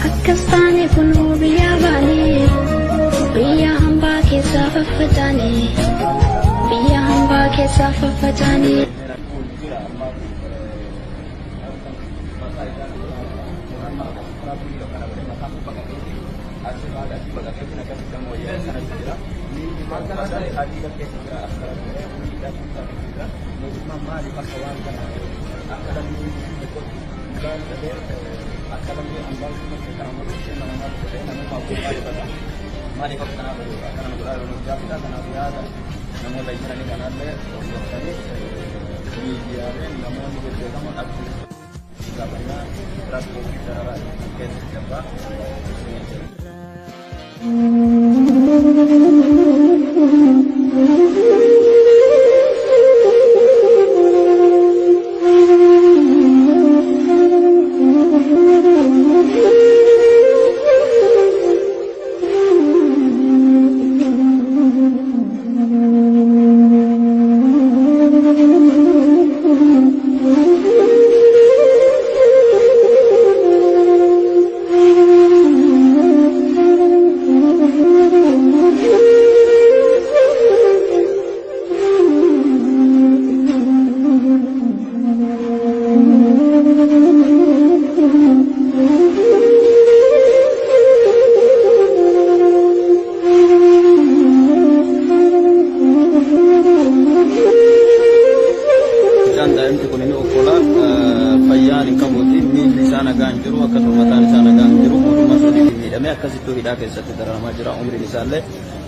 Pakistani kunu biya bani, biya hamba ke safa fatani, biya hamba ke safa fatani.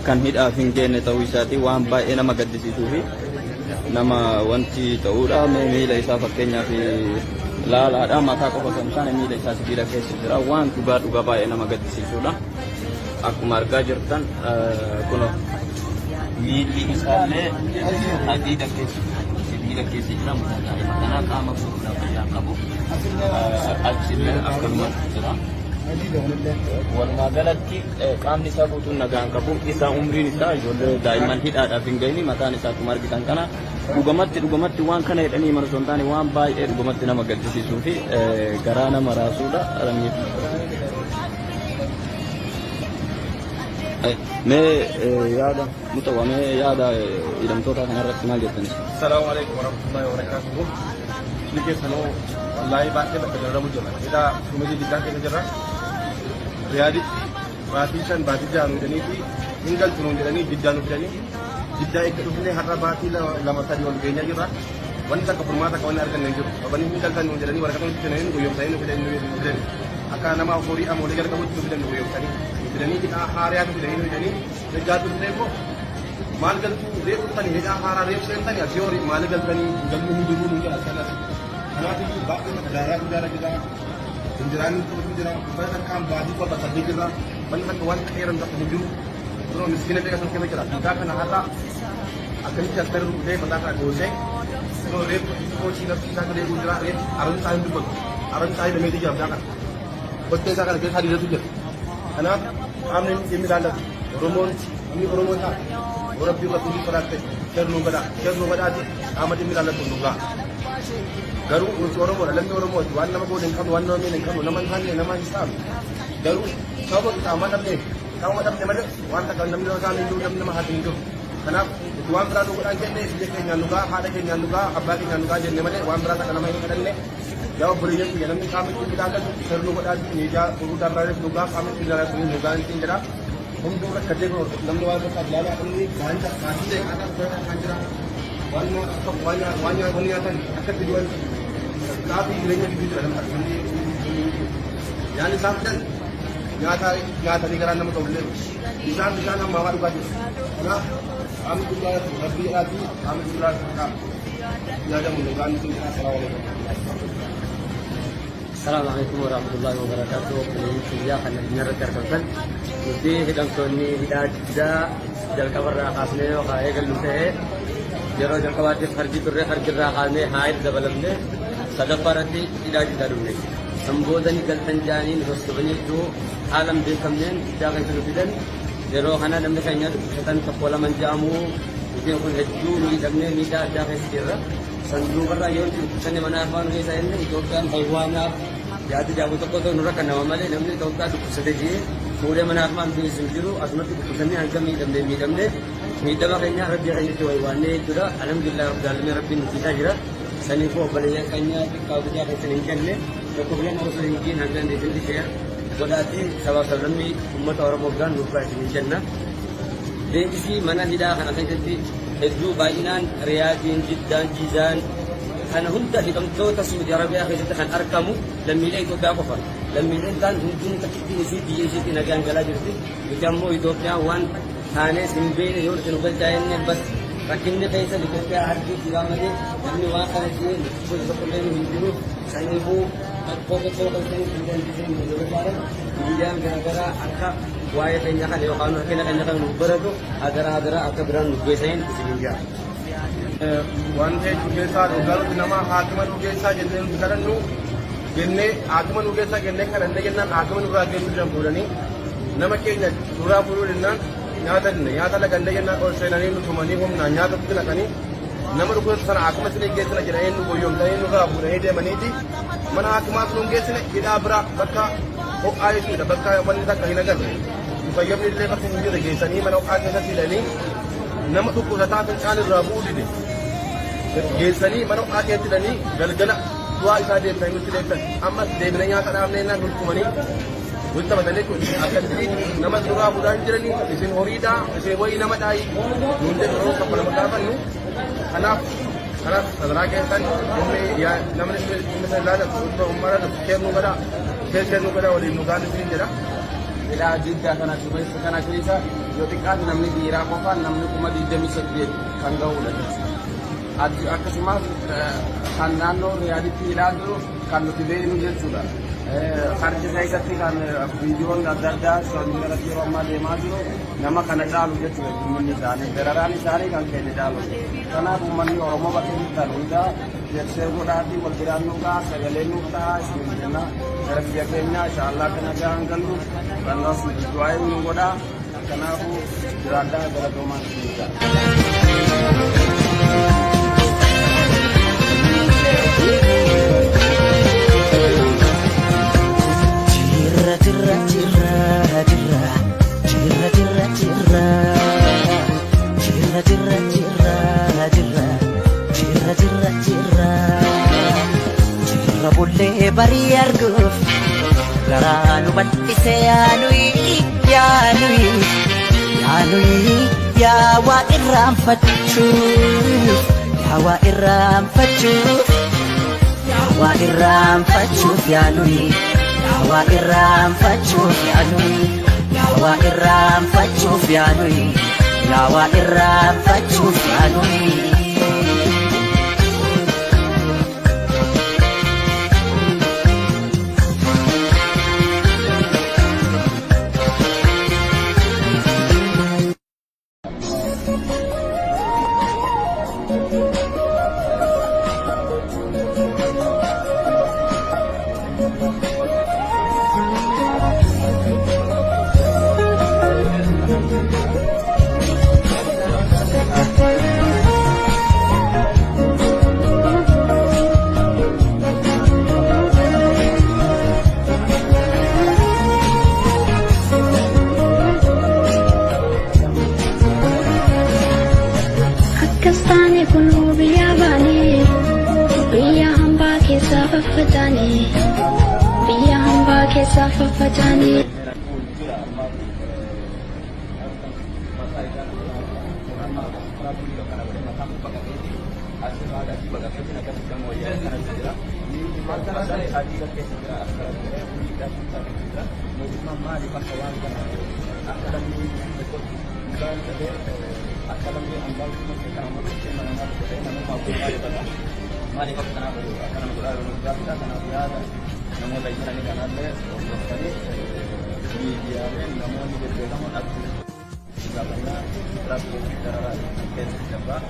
Kan hidhaa fingeenne ta'uu isaati waan baay'ee nama gaddisiisuu fi nama wanti ta'uudha miila isaa fakkeenyaaf laalaadha mataa qofa kan taane miila isaa sibiila keessa jira waan dhugaa baay'ee nama gaddisiisuudha akkuma argaa jirtan kun miilli isaallee hadiida keessa sibiila keessa jira mataa qaama fuudhaa qabu achillee akkanumatti jira. Walumaa galatti qaamni isaa guutuun nagaan qabu isaa umriin isaa ijoollee daa'imman hidhaadhaaf hin gahini mataan isaa akkuma argitan kana dhugumatti waan kana jedhanii marsoo hin taane waan baay'ee dhugumatti nama gaddisiisuu fi garaa nama raasuudha. Mee yaada mutawwamee yaada hidhamtoota kanarratti maal jettan? Assalaamu alaikum warahmatullahi wabarakatuh. Ni keessanoo wallaahi baay'ee bakka jarramu jira. Hidhaa shumatii giddaa keessa jirra. Riyaadi baatii shan baatii jaha nu jedhanii fi hin galchu nu jedhanii giddaa nu fidanii giddaa eegga dhufne har'a baatii lama sadii ol geenyaa jirra. Wanti akka furmaata akka wanni arganne hin jiru. Qabanii hin galtan nu jedhanii waraqaa nuti fidanii guyyoomsanii nu fidanii akka nama horii amoolee jalqabutti nu fidan nu guyyoomsanii fidanii hidhaa haariyaa nu fidanii nu fidanii eeggaa turte immoo maal galtuu reeffatanii hidhaa haaraa reefsentanii asii horii maal galtanii galmuu hin jiruu nu jedha sanas. Kanaafuu baay'ee magaalaa guddaa jira. Injiraan itu jira. Banyak kan baju kota tadi jira. Banyak kan kairan tak menuju. Terus miskin mereka sampai jira. Kita kan harta akan kita terus deh pada kan dosa. Terus rep itu Cina kita kan jira rep. Arun saya itu arun saya demi dia jangan. Betul saya kan kita hari itu jira. Karena kami ini dalam Romon ini Romon tak. Orang juga tulis perhati. Cernu pada aja. Kami ini dalam tunggu. Garu untuk orang orang lain orang orang tuan nama boleh kamu wan nama ni kamu nama tanya nama Islam. Garu kau kita aman ni. Kau macam ni mana? Wan tak nama nama Hindu nama hati Hindu. Kenapa? Tuan berada orang jenis ni dia kenyang juga, ada kenyang juga, abah kenyang juga jenis mana? Wan berada nama ini kan ni. Jauh berikan dia nanti kami kita akan seru pada ni dia urutan berada juga kami tidak ada sini juga nanti jera. Untuk kerja kau nama wan berada jalan ini banyak kasih deh anak berada jera. Wanya kan akan tujuan tapi ilmunya di dalam hati yani sampai nyata negara nama kau boleh bisa nama mawar baju nah kami juga lebih lagi kami juga ya ada mendengar itu. Assalamualaikum. السلام عليكم ورحمة الله وبركاته. يا خلنا نرجع كمان. ودي هدم كوني هداج جا جل كبر راحنا وخاية قلنا جرو جل كواتي خرجي ترى خرج راحنا هاي دبلمنا سدفارتي هداج داروني. سمبودني كلتن جانين هستبني جو عالم دي كمين جاكن سلوكيدن جرو خنا نمنا كينيا كتن كفولا من جامو ودي كون هجو ميدمنا ميدا جاكن سيرة سندرو برا يوم سنة mana afan ke saya ni Itokan haiwana jadi jago toko tu nura kan nama malah namanya Itokan tu sedegi sudah mana afan tu sendiri asmat tu kusannya angka midam makanya Rabbi kaya tu haiwana itu dah alhamdulillah Rabbil Rabbi kita jira sani ko balaya kanya kau tu jago selingkan ni toko bulan harus selingkin angka di sini saya kodati sawa mi umat orang Afgan lupa selingkan na dengsi mana tidak akan akan jadi itu bainan riyadin jiddan jizan أنا هم ده هم توتا سعودي عربية أخي تدخل أركمه لما يلاقي توتا أقفل لما يلاقي كان هم دون تكتين سيدي يجي نجان جلاجر دي يكملوا يدوبيا وان ثاني سنبين يقول تنقل جايين بس لكنني كيسة لكوبيا عربي كلامني لما واقع شيء كل سكولين من جنوب سينبو فوق فوق السنين كلهم جسم من الوزارة يجيان جرا أركا وايد تنجح ليه كانوا كنا نبرده أدرا أكبران نبيسين سينجا waan ta'eef dhugeessaa dhugaarratti nama haakima dhugeessaa jennee nuti kadhannu jennee haakima dhugeessaa jennee kadhanne jennaan haakima nurraa geessu jiran fuudhanii nama keenya duraa fuudhuu jennaan nyaata laganne jennaan ol seenanii nu tumanii humnaan nyaata kutti naqanii nama dhugeessu sana haakima sinii geessina jedhanii nu goyyomtanii nurraa fuudhanii deemaniiti mana haakimaa sun geessine hidhaa biraa bakka ho'aa jechuudha bakka wanni takka hin agarre fayyamni illee bakka hin jirre geessanii mana ho'aa keessatti hidhanii nama dhukkubsataa fincaan irraa bu'uu dide geessanii mana ho'aa keessatti hidhanii galgala du'aa isaa deebisanii nutti deebisan ammas deebina nyaata dhaabnee naan hulkumanii nutti taphatanii akkasitti nama duraa fuudhaa hin jiranii isin horiidhaa isin wayii nama dhaayii nuun jedhu yeroo tokko nama gaafannu kanaaf sadarkaa keessan namni isa ilaallatu ummata kennuu godhaa waliin nu gaanu isin jedha. Ila jidda kana keessa yoo xiqqaate namni dhiiraa qofaan namni 28 kan ga'udha. Akkasumas kan naannoo riyaaditti ilaallu kan nuti beeknu jechuudha. Harki keessatti kan viidiyoon adda addaa sooshaal miidiyaa yeroo ammaa deemaa jiru nama kana caalu jechuudha uummanni isaanii dararaan isaanii kan keenya caalu. Kanaaf uummanni Oromoo bakka jirtan hundaa jettee godhaatii wal biraan nu gahaa sagalee nu ta'a isin jenna gara biyya keenyaa inshaallah kana gahaan gallu kannaas du'aa nu godhaa kanaafuu jiraadhaa gara doomaan isin Rabulle bari arguf garanu bal'ise yaanui ya wa irraanfachuuf yaanui Pakistani kunu biya bani biya hamba ke safafatani biya hamba ke safafatani namoota isaanii kanallee hordoftanii miidiyaaleen namoonni beekamoon akka gaafannaa rakkoo fi dararaa keessatti jabaa.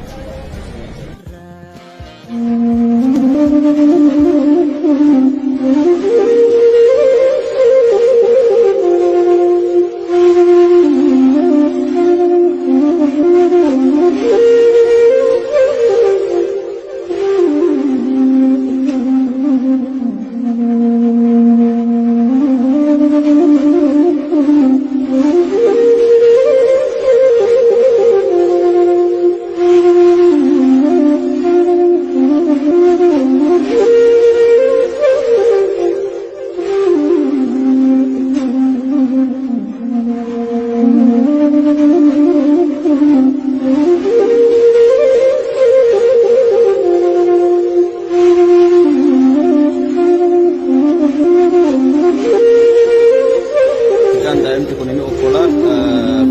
Daa'imti kun inni okkolaa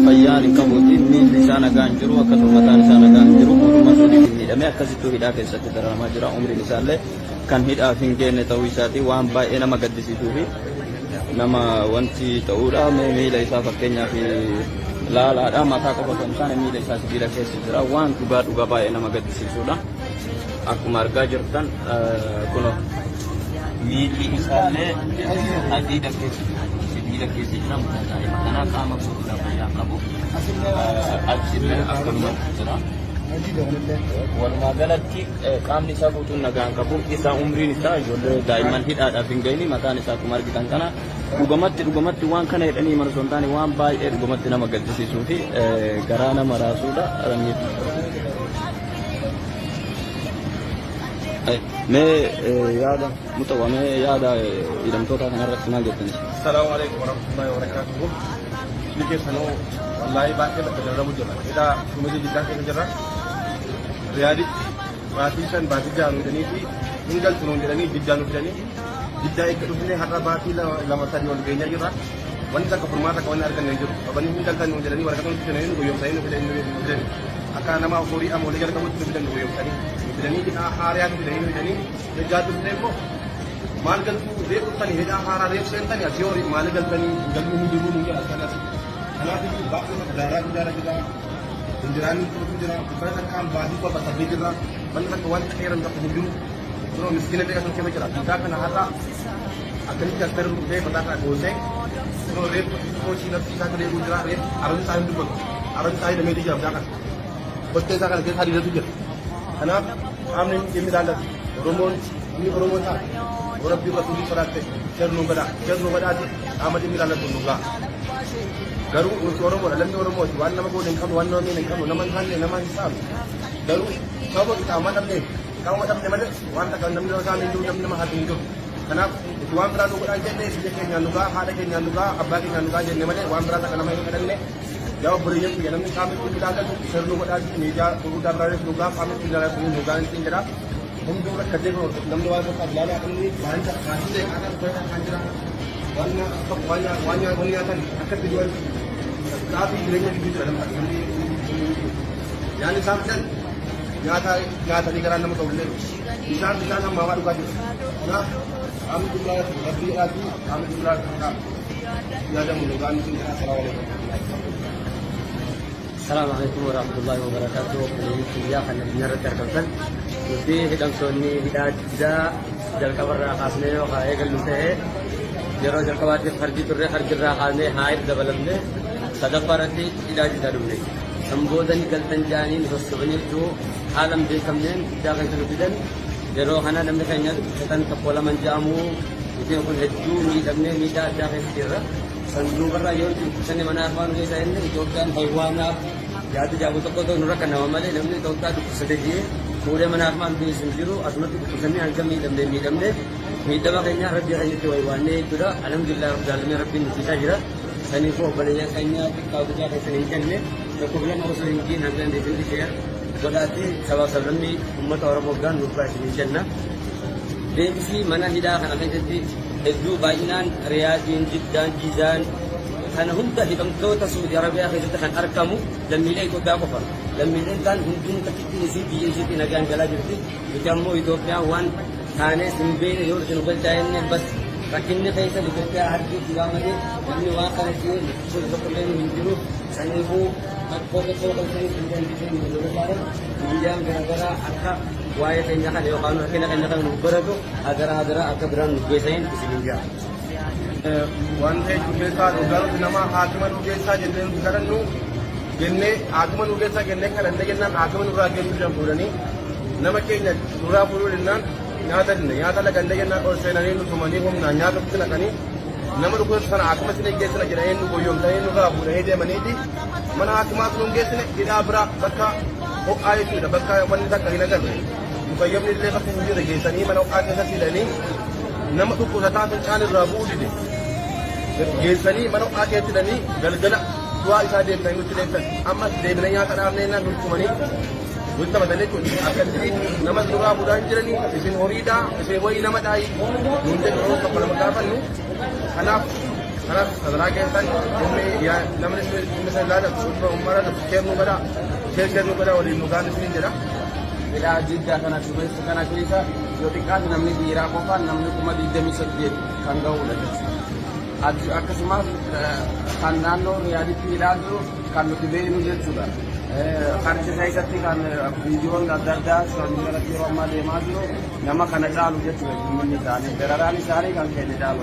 fayyaan hin qabuuti miilli isaa nagaan jiru akkasuma mataan isaa nagaan jiru mootummaa Suudiitiin miidhamee akkasittuu hidhaa keessatti dararamaa jira. Umriin isaallee kan hidhaaf hin geenne ta'uu isaati waan baay'ee nama gaddisiisuu fi nama wanti ta'uudha. Miila isaa fakkeenyaaf laalaadha mataa qofa kan taane miila isaa sibiila keessa jira waan dhugaa baay'ee nama gaddisiisuudha. Akkuma argaa jirtan kun miilli isaallee hadiida keessa sibiila keessa jira kanaa qaama guutuudhaaf fayyaa qabu achillee akkanumatti jira. Walumaa galatti qaamni isaa guutuun nagaan qabu isaa umriin isaa ijoollee daa'imman hidhaadhaaf hin gahini mataan isaa akkuma argitan kana dhugumatti waan kana jedhanii mana osoo hin taane waan baay'ee dhugumatti nama gaddisiisuu fi garaa nama raasuudha. Mee yaada mutawwamee yaada hidhamtoota kanarratti maal jettani? Assalamu alaikum warahmatullahi wabarakatuh. Ni keessanoo wallaahi baay'ee bakka dararamu jira. Hidhaa shumee jiddaa keessa jira. Riyaaditti baatii 5 baatii 6 jedhanii fi hin galtu nuun jedhanii jiddaa nu fidanii jiddaa eegga dhufnee har'a baatii 2-3 ol geenyaa jirra. Wanti takka furmaata akka wanni arganne hin jiru. Qabanii hin galtan nuun jedhanii waraqaa nuti fidanii nu guyyoomsanii nu fidanii akka nama horii amoolee jala qabutti nu fidan nu guyyoomsanii fidanii hidhaa haaraa nu fidanii egaa dhufnee immoo maal galtuu reeffattanii hidhaa haaraa reef seentanii asii horii maal galtanii galuu hin jiru hin jedha akkanas. Kanaafuu baay'ee daaraa jira. Injiraanni tuutu jira. Uffata takkaan baatii torba saddeet jirra. Wanti takka wanta dheeran tokko hin jiru. Kunoo miskiina ta'e kan keessa jira. Hidhaa kana har'a akkamitti as darbu ta'e mataa kana goosee kunoo reeffa koosii nafti isaa gadi jira. Reeffa arrabni isaa hin dubbatu. Arrabni isaa hidhamee jira hidhaa kana. Bakkee isaa kana keessa hadiidatu jira. Kanaaf qaamni dhimmi ilaallatu. Oromoon inni Oromoo ta'a. Rabbii rasuulii sodaatte sirnuu gadhaati qaama dhimmi ilaallatu nu ga'a. Garuu nuti Oromoodha lamni Oromooti waan nama goone hin qabnu waan nama miine hin qabnu nama hin taanne nama hin saamu. Garuu sababa qaama dhabne malee waan takka namni nama saamee jiru namni nama haati hin jiru. Kanaaf nuti waan biraa nu godhaan jennee biyya keenyaan nu ga'a haadha keenyaan nu ga'a abbaa keenyaan nu ga'a jennee malee waan biraa takka nama hin kadhanne yaa obboleeyyan biyya namni qaama dhimmi ilaallatu sirnuu godhaati miidiyaa gurguddaa biraanis nu ga'a qaama dhimmi ilaallatu nu ga'a hin jedha. Hunduu rakkatee namni waan tokko ilaalaa inni waan taasisaa kan jira. Waan nyaatan akkatti du'an xaafii jireenya gidduu jira namni yaani isaan fidan nyaatanii garaan nama ta'ullee isaan bishaan hammaamaa dhugaa jiru. Kanaaf qaamni dubbaa rabbiidhaati qaamni dubbaa yaadamu dhugaan isin jira. Assalamu alaikum warahmatullahi wabarakatuh. Biyya kana biyyarratti argamtan nuti hidhamtoonni hidhaa jiddaa jalqabarraa kaasnee yookaan eegallu ta'ee yeroo jalqabaatiif harji turre harjirraa kaasnee haayir dabalamne sadaffaa irratti hidhaa jiddaa dhufne. Sanboodani galtan jaaniin sossobanii jiru haalan beekamneen jiddaa kan nu fidan yeroo kana namni keenya fitan tokko laman ja'amuu nuti kun hedduu miidhamnee miidhaa addaa keessa jirra. Sanduuqarraa yoo dubbisanii mana afaan keessa inni Itoophiyaan haywaanaaf yaada jaabu tokko ta'u nurra kan nama malee namni Itoophiyaa dubbisatee jee fuudhee mana afaan keessa hin jiru asumatti dubbisanii hanga miidhamne miidhama keenya rabbii keenyatti waywaannee jechuudha. Alhamdulillah jaalamee rabbiin nufisaa jira. Saniifuu obboleeyyan keenya xiqqaa guddaa keessan hin kenne tokko bilama osoo hin jiin hanga dandeettii ishee godhaatti sabaa sablammii uummata Oromoo gaan nuufaa isin hin kenna. Deebisii mana hidhaa kana keessatti hedduu baay'inaan Riyaadiin, Jiddaan, Jiizaan kana hunda hidhamtoota Suudi Arabiyaa keessatti kan argamu lammiilee Itoophiyaa qofa. Lammiileen kaan hunduu takkittiin isii biyya isiitti nagaan galaa jirti. Nuti ammoo Itoophiyaa waan taanee hin beekne yoo isin galchaa jennee bas rakkinni keessa Itoophiyaa harkii jiraa malee namni waan kana jiru sun tokkollee hin jiru saniifuu akkoo tokkoo kan ta'e dandiseen yeroo ta'an miidiyaan garaagaraa akka waa'ee keenya kana yookaan rakkina keenya kana nu baratu hagara akka biraan nu geessaniin isin jaa. Waan ta'e keessaa dhugaatu nama haakima nu keessaa jennee nu kadhannu jennee haakima nu keessaa jennee kadhannee jennaan haakima nurraa geessuu jedhan fuudhanii nama keenya nurraa fuudhuu jennaan nyaata lagannee jennaan ol seenanii nu tumanii humnaan nyaata itti naqanii nama dhukkubsatu sana haakima isin geessina jedhanii nu goyyomtanii nurraa fuudhanii deemaniiti mana haakimaas nu geessine hidhaa biraa bakka ho'aa jechuudha bakka wanni takka hin agarre mukayyamni illee bakka hin jirre geessanii mana ho'aa keessatti hidhanii nama dhukkubsataa fincaan irraa bu'uu dide geessanii mana ho'aa keessatti hidhanii galgala du'aa isaa deebisanii nutti deebisan ammas deebina nyaata dhaabnee naan nutti nutti taphatanii kun akkatti nama duraa fuudhaa hin jiranii isin horiidhaa isin wayii nama dhaayi nuun jedhu yeroo tokko lama gaafannu kanaaf sadarkaa keessan namni isa ilaallatu ummata keernuu godhaa keernuu godhaa waliin nu gaan isin jedha. Midhaa jiddaa kana dubeessa kana keessa yoo xiqqaatu namni dhiiraa qofaan namni 28 kan ga'udha jechuudha. Akkasumas kan naannoo yaaditti ilaallu kan nuti beeknu jechuudha. Kan isa keessatti kan viidiyoon adda addaa sochii irratti yeroo ammaa deemaa jiru nama kana caalu jechuudha uummanni isaanii dararaan isaanii kan keenya caalu.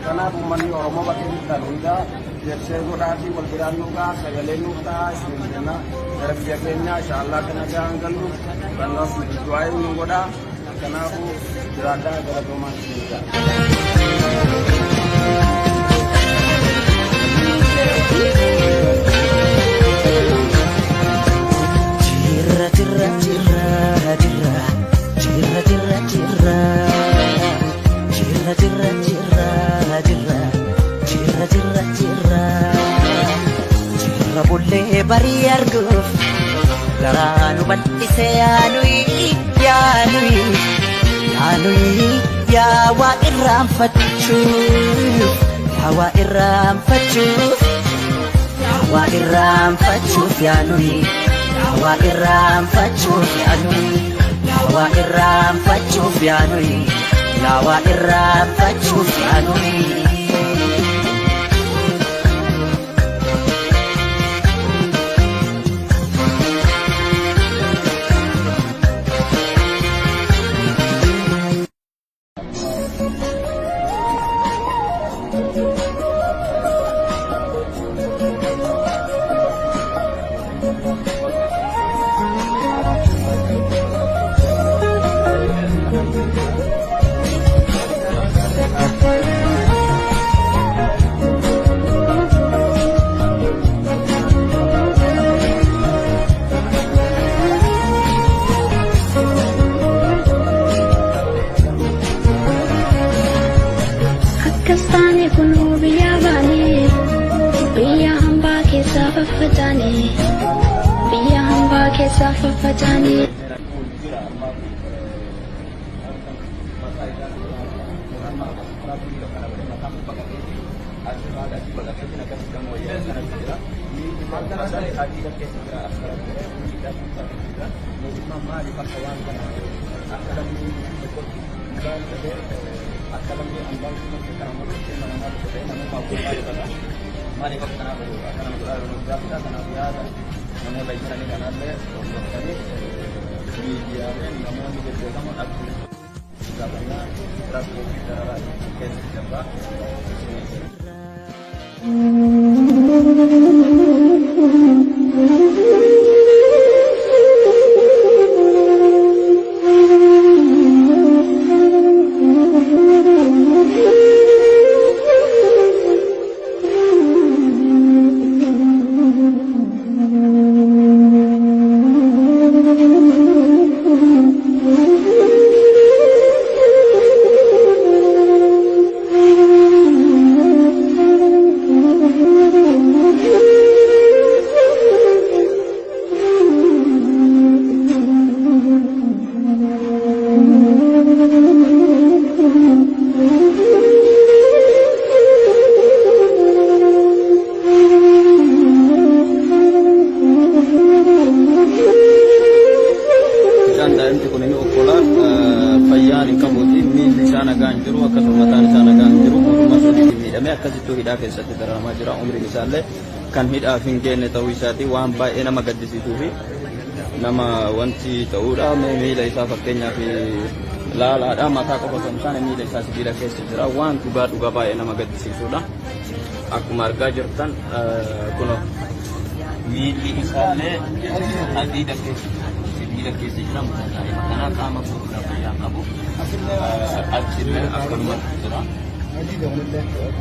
Kanaaf uummanni Oromoo bakka jirtan hundaa jersee godhaatii wal biraan nuuqaa sagalee nuuqaa isin jenna gara biyya keenyaa inshaallah kana gahaan gallu kannaaf du'aayi nu godhaa kanaafuu jiraadhaa galatoomaa isin Jirra bullee barii arguuf garaa nu bal'isee yaanuyi yaa waa irraanfachuuf yaanuyi yaa waa irraanfachuuf yaanuyi. Pakistani kunu biya bani biya hamba ke safafajani biya hamba ke safafajani hidhamee akkasittuu hidhaa keessatti dararamaa jira. Umriin isaallee kan hidhaaf hin geenne ta'uu isaati waan baay'ee nama gaddisiisuu fi nama wanti ta'uudha. Miila isaa fakkeenyaaf laalaadha, mataa qofa osoo hin taane miila isaa sibiila keessa jira. Waan dhugaa baay'ee nama gaddisiisuudha. Akkuma argaa jirtan kun miilli isaallee hadiida keessa jira. Kana qaama fuudhaa fayyaa qabu achillee akkanumatti jira.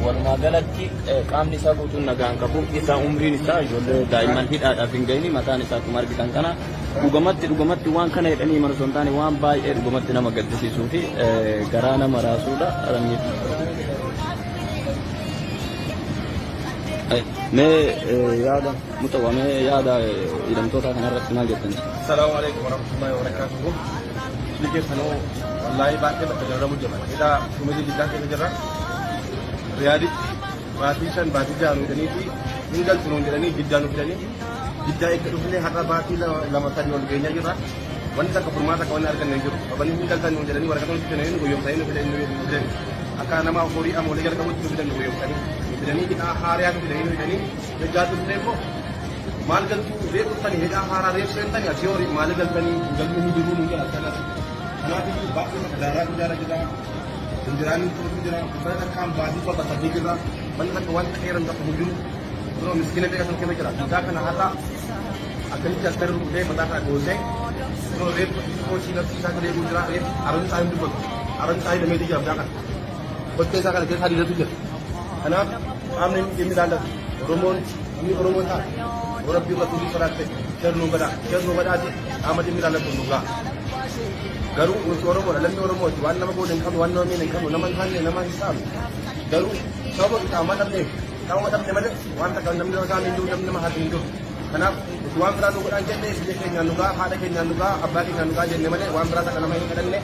Walumaa galatti qaamni isaa guutuun nagaan qabu. Isaa umriin isaa ijoollee daa'imman hidhaadhaaf hin gahini. Mataan isaa akkuma argitan kana dhugumatti waan kana jedhanii mana osoo hin taane waan baay'ee dhugumatti nama gaddisiisuu fi garaa nama raasuudha. yaada mutawwamee yaada hidhamtoota kanarratti maal jettan? Assalaamu alaikum warahmatullahi wabarakatuh. Biyya sanoo wallaahi baay'ee bakka dararamu jira. Hidhaa shumatii jiddaa keessa jira. Riyaaditti baatii 5 baatii 6 jedhanii fi hin galchinu jedhanii jiddaa nu fidanii jiddaa eegga dhufnee har'a baatii 2-3 ol geenyaa jirra. Wanti akka furmaata akka wanni arganne hin jiru. Qabanii hin galchan jedhanii waraqaa nu fidanii guyyoomsanii nu fidanii akka nama horii amoolee jalqabutti nu fidan guyyoomsanii. Jadi kita hari yang tidak ini jatuh tempo mal galtu dia tadi heda hara dia sentan ya teori mal galtani galmu hidup mungkin akan nanti baku darah kita penjarahan itu kita pada kam baju apa tadi kita mana kawan kairan tak mungkin kalau miskin itu kan kita kita akan ada akan kita terus dia mata dosa kalau dia posisi kita dia guna dia arun saya demi dia jangan betul sekali kita hari itu Anak, kami ini dalam Romon, ini Romon tak. Orang biar tu di perhati, cernu benda aja. Amat ini dalam pembuka. Garu untuk orang dalam orang mau jual nama kau dengan kamu, nama ini kamu, nama tanya, nama hisab. Garu, siapa kita amat ni? Kamu amat ni mana? Wan tak nama kami itu, nama hati itu. Anak, wan berada di orang jenis, dia kena nuga, ada kena nuga, abah kena nuga jenis mana? Wan berada nama ini kena ni.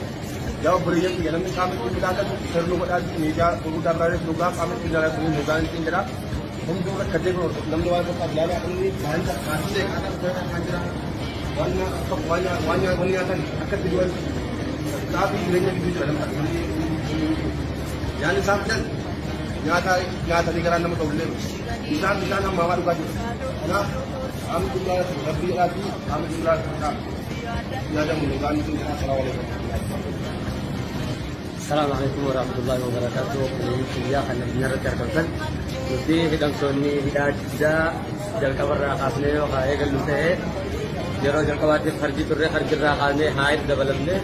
Jauh berian tu, jangan kami itu dalam cernu benda aja. Meja, urutan berada nuga, kami itu dalam nuga ini jadi. Hum dua kerja ko namno wa ko paglara ani bahasa kasih kata saya kanjra wanya kan akan dijual tapi ilmunya itu dalam hati yani sampai nyata negara nama tahu lem bisa nama mawar baju nah alhamdulillah rabbil alamin alhamdulillah ya ada menunggu itu assalamualaikum. Assalamualaikum warahmatullahi wabarakatuh. Kuliah kan benar terkenal. Jadi hidang soni hidat jal kabar rakasne wa kaya galute. Jero jal kawati kharji turre kharji rakane haid dabalamne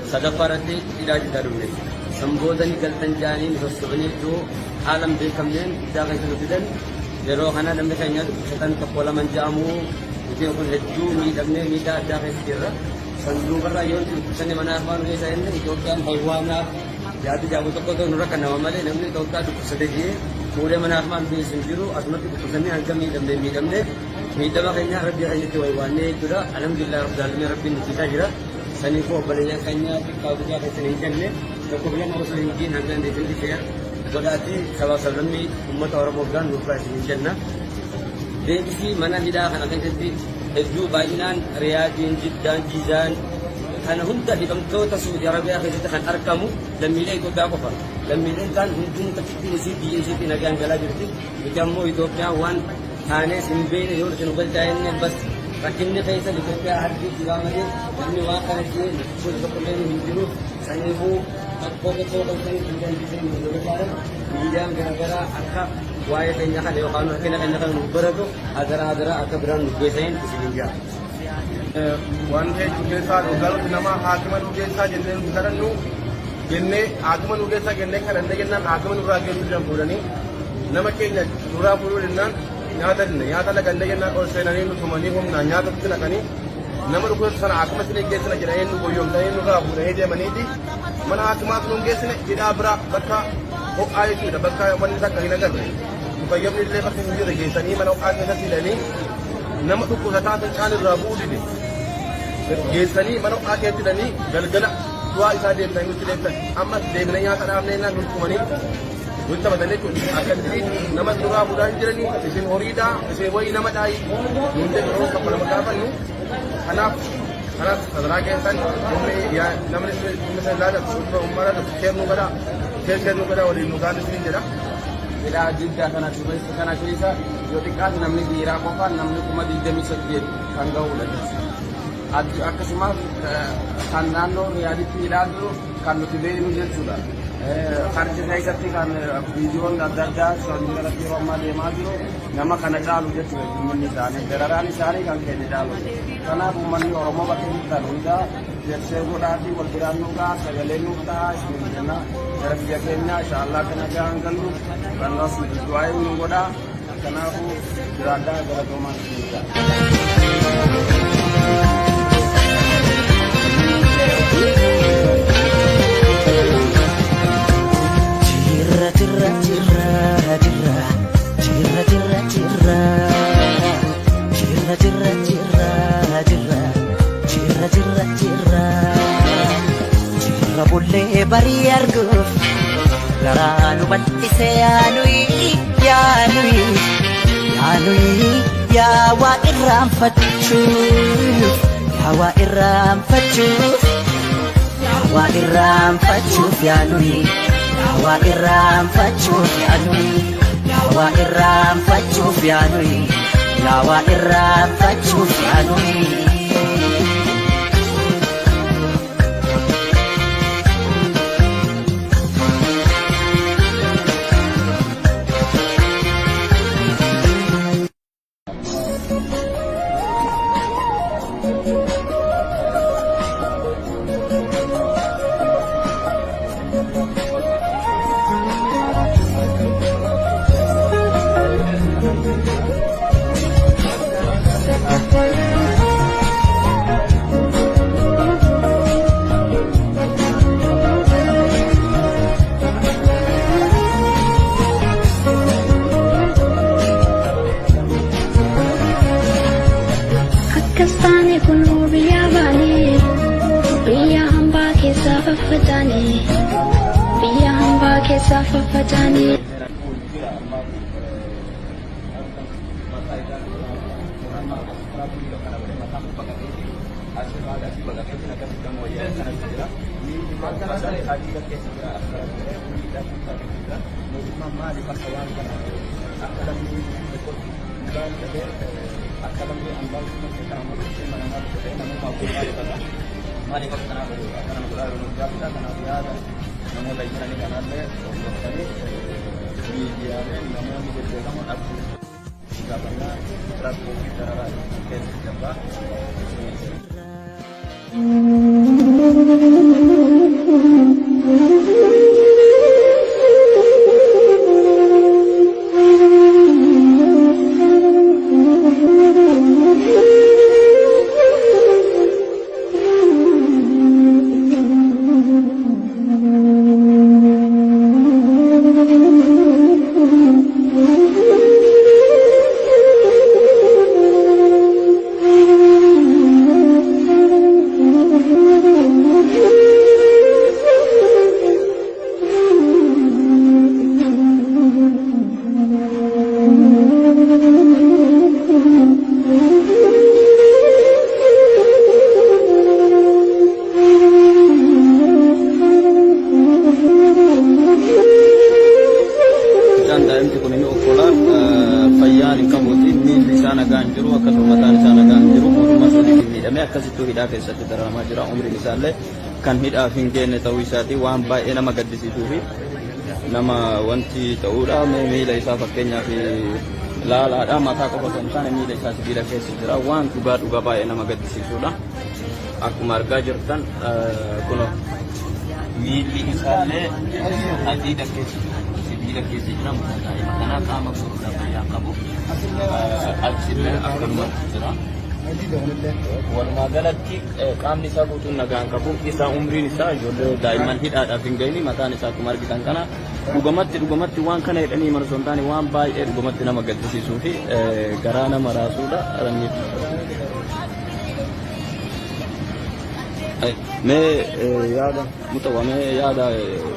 sadafarati hidat darune. Sambodani galtan jani hosbani tu alam de kamnen dagai sudidan. Jero kana namne kanya setan kapola manjamu. Itu pun hejju mi damne mi da dagai sirra. Sandu barra yon sene mana afan ke saya ni Ethiopian haiwana jadi jago toko tu nurakan nama male namni tauta du sedegi mure mana afan di sinjiru asmati kusani angkami damne mi dama kanya rabbi ayat haiwane itulah alhamdulillah rabbil alamin rabbi kita jira sani ko balenya kanya kau dia ke sini janne toko bilang harus lingkin hanggan di sini saya berarti salah mi umat orang mogan lupa sini janna desi mana tidak akan jadi الجو باينان رياضين جدا جيزان كان هم تهدم توتا سعودي عربية أخي كان أركمو لما يلاقي توتا كفر لما يلاقي كان هم تكتين سيدي نجان جلا جرتي بكمو إثيوبيا وان ثاني سنبين يورك نقول تاين بس لكني كيسا إثيوبيا هذه جوامري لما واقع شيء كل كلين يجرو سنيبو أكبر توتا سني جدا جدا من Bidang gara-gara akak waya kanya kan dewa kanu kena kan berado agara akabaran besain kesinja. Wan hai ugesa ugalu nama hakiman ugesa jenne ugaran nu jenne hakiman ugesa jenne kan ande jenna hakiman urage jam purani nama kenya dura puru dinnan nyata la gande jenna ko senani nu tumani hom na nyata tina kani nama ruko sana hakiman sine gesa jira en nu goyom da en nu ga pura hede manidi mana hakiman nu gesa ne jida bra bakka o ayatu da bakka wani zakka ina gadre mukayyam ni le bakka ni rege sani mana o ayatu silani nama duku ta ta kan rabu dide gesani mana o ayatu dani galgala dua isa de tan mutu de amma de ne ya kana amne na nuku mani wutta badane to akan di nama dura budan jirani isin horida ise wai nama dai munde ro ka pala makapan nu anak sadra ke tan ya namne se lada umara da kenu kada wali nugan sin jira hidhaa jiddaa kana duumessa kana keessa yoo xiqqaate namni dhiiraa qofaan namni 28,000 kan ga'udha. Akkasumas kan naannoo riyaaditti hidhaa jiru kan nuti beeknu jechuudha. Harki keessatti kan viidiyoon adda addaa sochii irratti yeroo ammaa deemaa jiru nama kana caalu jechuudha. Uummanni isaanii dararaan isaanii kan keenya caalu. Kanaaf uummanni Oromoo bakka jirtan hundaa jettee godhaatii wal biraan nu gahaa sagalee nuuf ta'a isin jenna gara biyya keenya inshaallah kana gahaan gallu kannas du'aa nu godhaa. Kanaafuu jiraadhaa gara doomaan isin barii arguuf garaa nu bal'ise yaanuyi yaa waa irraanfachuuf yaanuyi waa irraanfachuuf yaanuyi. Pakistani kunu biya bani, biya hamba ke safafajani, biya hamba ke safafajani. Akkasittuu hidhaa keessatti dararamaa jira. Umriin isaallee kan hidhaaf hin geenne ta'uu isaati waan baay'ee nama gaddisiisuu fi nama wanti ta'uudha. Miila isaa fakkeenyaaf laalaadha. Mataa qofa osoo hin taane miila isaa sibiila keessa jira. Waan dhugaa baay'ee nama gaddisiisuudha. Akkuma argaa jirtan kun miilli isaallee hadiida keessa sibiila keessa jira. Kanaaf qaama gurguddaa fayyaa qabu. Achillee akkanumatti jira. Walumaa galatti qaamni isaa guutuun nagaan qabu. Isaa umriin isaa ijoollee daa'imman hidhaadhaaf hin gahine. Mataan isaa akkuma argitan kana dhugumatti waan kana jedhanii mana osoo hin taane waan baay'ee dhugumatti nama gaddisiisuu fi garaa nama raasuudha. Mee yaada mutawwamee yaada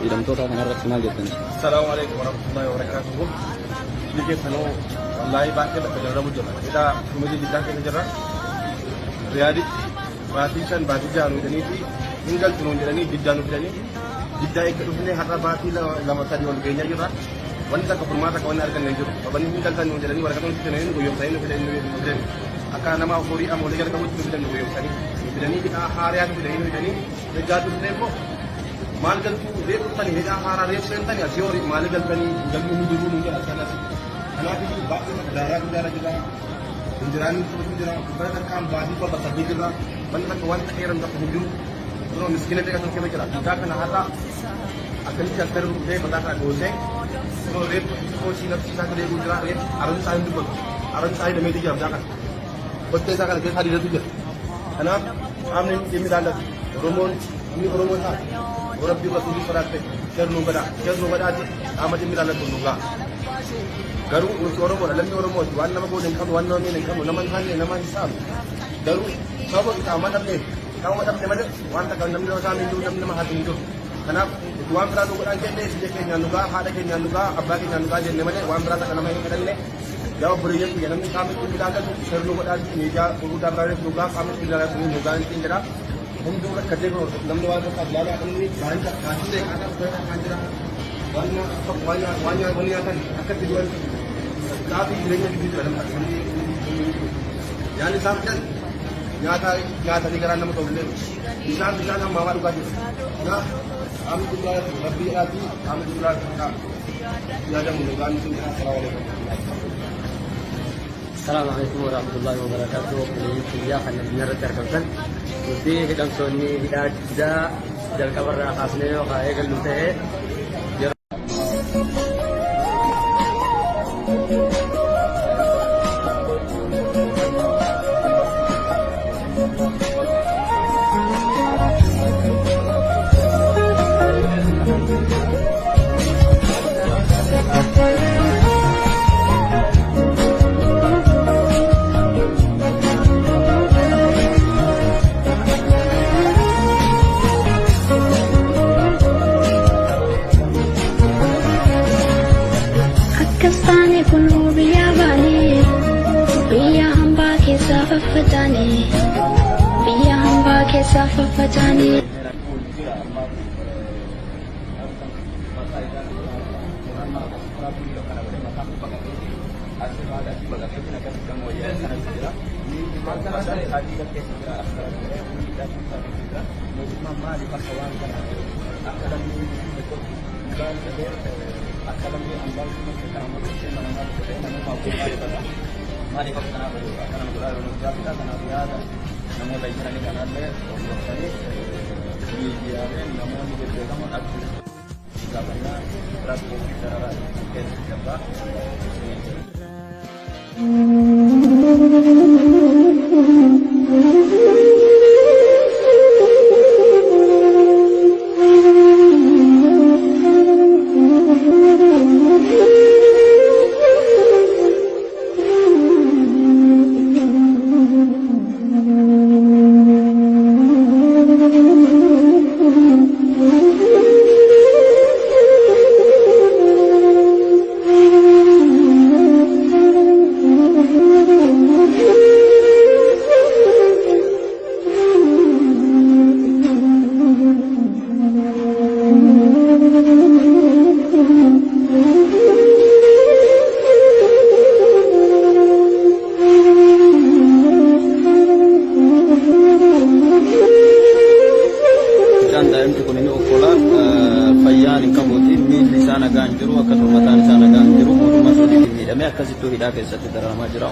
hidhamtoota kanarratti maal jettani? Assalaamu alaikum warahmatullahi wabarakatuh. Liqeessanoo wallaahi baay'ee bakka jiramu jira. Hidhaa Shumee Jiddaa keessa jirra. Riyaaditti baatii 5 baatii 6 jedhanii fi hin galchu nuun jedhanii Jiddaa nu fidanii Jiddaa eegga dhufnee har'a baatii 2-3 ol geenyaa jirra. wanti takka furmaata akka wanni argan hin jiru qabanii hin galtan nuun jedhanii waraqaa nuti fidanii guyyoomsanii nu fidanii akka nama horii amoolee jala qabutti nu fidan nu guyyoomsanii nu fidanii hidhaa haariyaa nu fidanii nu fidanii egaa turtee immoo maal galtuu reeffatanii hidhaa haaraa reeffisanii asii horii maal galtanii galuu hin jiru nu jedha sanas kanaaf iyyuu baay'ee daaraa guddaa jira injiraanii tuutu jira uffata takkaan baadii torba sadii jira wanti takka wanta dheeran tokko hin jiru kunoo miskiina ta'e kan keessa jira dhiigaa kana har'a akkamitti akka rukutee mataa kana dhoosee kunoo reeffa koosii nafti isaa gadi eeguu jira reeffa aroon isaa hin dubbatu aroon isaa hidhameetu jira bitaa kana kottee isaa kana keessa hadiidatu jira kanaaf qaamni dhimmi ilaallatu oromoon inni oromoo isaa rabbii rasuulii sodaatte sirnuu gadhaati qaama dhimmi ilaallatu nu ga'a garuu nuti oromoodha lammii oromooti waan nama goone hin qabnu waan nama miine hin qabnu nama hin hanne nama hin saamu garuu sababa qaama dhabne malee waan takka namni nama saamee jiru namni nama haati hin jiru kanaaf nuti waan biraa nu godhaan jenne biyya keenyaan nu ga'a haadha keenyaan nu ga'a abbaa keenyaan nu ga'a jenne malee waan biraa takka nama hin kadhanne yaa obboleeyyan biyya namni qaama dhimmi ilaallatu sirnuu godhaan miidiyaa gurguddaa biraanis nu ga'a qaama dhimmi ilaallatu nu ga'a hin jedha hunduu rakkatee namni waan tokko ilaalaa inni baay'ee kaasisee kan jira waan nyaatan akkatti du'an kaafii jireenya gidduu jira namni yaani isaan fidan nyaatanii garaan nama ta'ullee bishaan hammaamaa dhugaa jiru kanaaf qaamni qulqullaa'atu rabbiidhaati qaamni qulqullaa'atu yaadamu dhugaan sun jira Assalamu alaikum warahmatullahi wabarakatuh. Kuliah kan benar terkait Jadi hidang soni hidat jal kabar khasne kaya kan lute Kastane kunu biya bani biya hamba ke safafatani biya hamba ke safafatani Mari kita kenal dulu, karena kita kita kenal dia, namun lagi ini kan ada orang tadi di dia namun di dia kamu aktif, karena berat kita rakyat siapa. daa'imti kun inni okkola fayyaan hin qabuuti miilli isaa nagaan jiru akkasuma mataan isaa nagaan jiru mootummaa sootiitiin miidhamee akkasittuu hidhaa keessatti dararamaa jira.